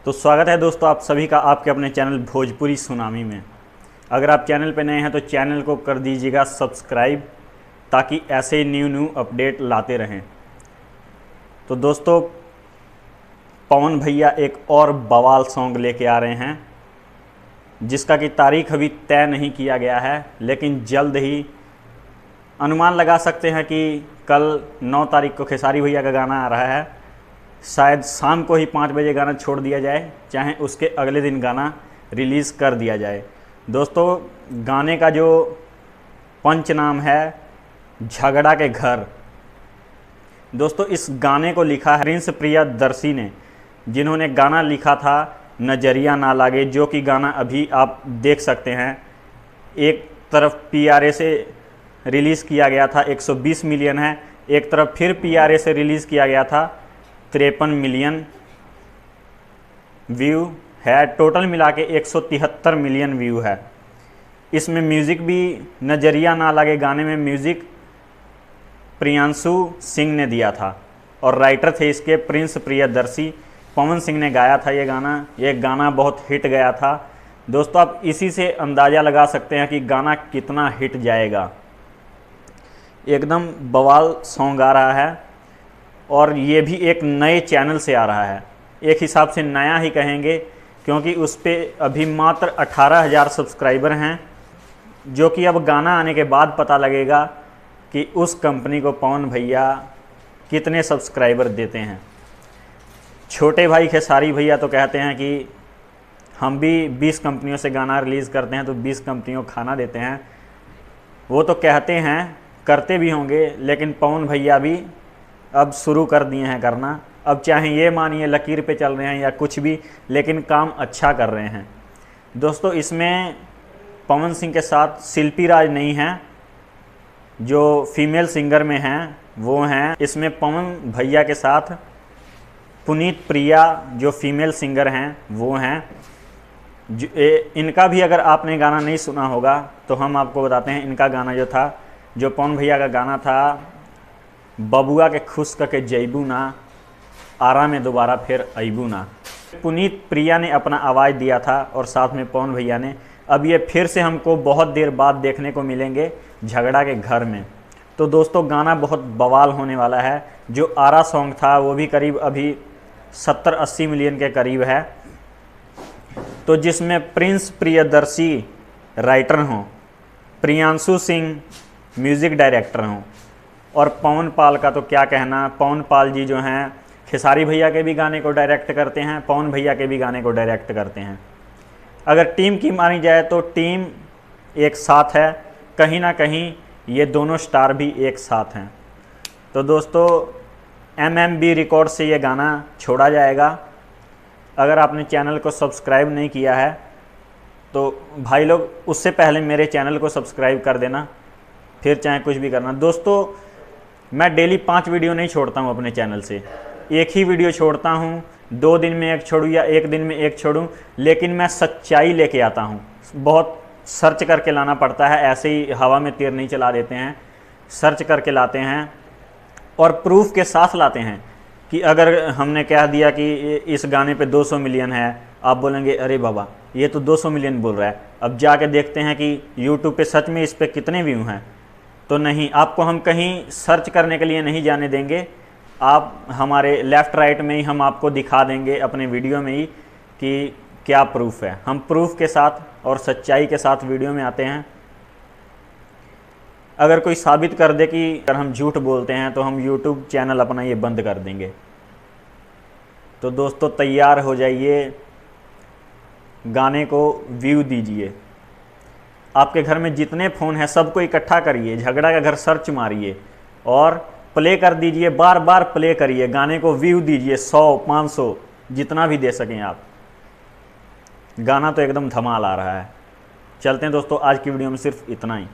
तो स्वागत है दोस्तों आप सभी का आपके अपने चैनल भोजपुरी सुनामी में। अगर आप चैनल पर नए हैं तो चैनल को कर दीजिएगा सब्सक्राइब, ताकि ऐसे न्यू अपडेट लाते रहें। तो दोस्तों पवन भैया एक और बवाल सॉन्ग लेके आ रहे हैं, जिसका कि तारीख अभी तय नहीं किया गया है, लेकिन जल्द ही अनुमान लगा सकते हैं कि कल 9 तारीख को खेसारी भैया का गाना आ रहा है। शायद शाम को ही 5 बजे गाना छोड़ दिया जाए, चाहे उसके अगले दिन गाना रिलीज़ कर दिया जाए। दोस्तों गाने का जो पंच नाम है झगड़ा के घर। दोस्तों इस गाने को लिखा है प्रिंस प्रियदर्शी ने, जिन्होंने गाना लिखा था नज़रिया ना लागे, जो कि गाना अभी आप देख सकते हैं। एक तरफ PRA से रिलीज़ किया गया था 120 मिलियन है, एक तरफ फिर PRA से रिलीज़ किया गया था 53 मिलियन व्यू है। टोटल मिला के 173 मिलियन व्यू है। इसमें म्यूज़िक भी नज़रिया ना लगे गाने में म्यूज़िक प्रियांशु सिंह ने दिया था और राइटर थे इसके प्रिंस प्रियदर्शी। पवन सिंह ने गाया था ये गाना बहुत हिट गया था। दोस्तों आप इसी से अंदाज़ा लगा सकते हैं कि गाना कितना हिट जाएगा। एकदम बवाल सॉन्ग आ रहा है और ये भी एक नए चैनल से आ रहा है। एक हिसाब से नया ही कहेंगे, क्योंकि उस पर अभी मात्र 18,000 सब्सक्राइबर हैं, जो कि अब गाना आने के बाद पता लगेगा कि उस कंपनी को पवन भैया कितने सब्सक्राइबर देते हैं। छोटे भाई खेसारी भैया तो कहते हैं कि हम भी 20 कंपनियों से गाना रिलीज़ करते हैं तो 20 कंपनियों को खाना देते हैं। वो तो कहते हैं, करते भी होंगे, लेकिन पवन भैया भी अब शुरू कर दिए हैं करना। अब चाहे ये मानिए लकीर पे चल रहे हैं या कुछ भी, लेकिन काम अच्छा कर रहे हैं। दोस्तों इसमें पवन सिंह के साथ शिल्पी राज नहीं हैं, जो फीमेल सिंगर में हैं वो हैं। इसमें पवन भैया के साथ पुनीत प्रिया जो फीमेल सिंगर हैं वो हैं। इनका भी अगर आपने गाना नहीं सुना होगा तो हम आपको बताते हैं। इनका गाना जो था, जो पवन भैया का गाना था, बबुआ के खुश के जैबू ना, आरा में दोबारा फिर अबू ना। पुनीत प्रिया ने अपना आवाज़ दिया था और साथ में पवन भैया ने। अब ये फिर से हमको बहुत देर बाद देखने को मिलेंगे झगड़ा के घर में। तो दोस्तों गाना बहुत बवाल होने वाला है। जो आरा सॉन्ग था वो भी करीब अभी 70-80 मिलियन के करीब है। तो जिसमें प्रिंस प्रियदर्शी राइटर हों, प्रियांशु सिंह म्यूज़िक डायरेक्टर हों, और पवन पाल का तो क्या कहना। पवन पाल जी जो हैं खेसारी भैया के भी गाने को डायरेक्ट करते हैं, पवन भैया के भी गाने को डायरेक्ट करते हैं। अगर टीम की मानी जाए तो टीम एक साथ है, कहीं ना कहीं ये दोनों स्टार भी एक साथ हैं। तो दोस्तों MMB रिकॉर्ड से ये गाना छोड़ा जाएगा। अगर आपने चैनल को सब्सक्राइब नहीं किया है तो भाई लोग उससे पहले मेरे चैनल को सब्सक्राइब कर देना, फिर चाहे कुछ भी करना। दोस्तों मैं डेली 5 वीडियो नहीं छोड़ता हूँ अपने चैनल से, एक ही वीडियो छोड़ता हूँ। 2 दिन में एक छोड़ूँ या 1 दिन में एक छोड़ूँ, लेकिन मैं सच्चाई लेके आता हूँ। बहुत सर्च करके लाना पड़ता है, ऐसे ही हवा में तीर नहीं चला देते हैं। सर्च करके लाते हैं और प्रूफ के साथ लाते हैं कि अगर हमने कह दिया कि इस गाने पे 200 मिलियन है, आप बोलेंगे अरे बाबा ये तो 200 मिलियन बोल रहा है। अब जाके देखते हैं कि यूट्यूब पे सच में इस पर कितने व्यू हैं। तो नहीं, आपको हम कहीं सर्च करने के लिए नहीं जाने देंगे। आप हमारे लेफ़्ट राइट में ही हम आपको दिखा देंगे अपने वीडियो में ही कि क्या प्रूफ है। हम प्रूफ के साथ और सच्चाई के साथ वीडियो में आते हैं। अगर कोई साबित कर दे कि अगर हम झूठ बोलते हैं तो हम यूट्यूब चैनल अपना ये बंद कर देंगे। तो दोस्तों तैयार हो जाइए, गाने को व्यू दीजिए। आपके घर में जितने फ़ोन हैं सबको इकट्ठा करिए, झगड़ा का घर सर्च मारिए और प्ले कर दीजिए, बार बार प्ले करिए, गाने को व्यू दीजिए 100-500 जितना भी दे सकें आप। गाना तो एकदम धमाल आ रहा है। चलते हैं दोस्तों, आज की वीडियो में सिर्फ इतना ही।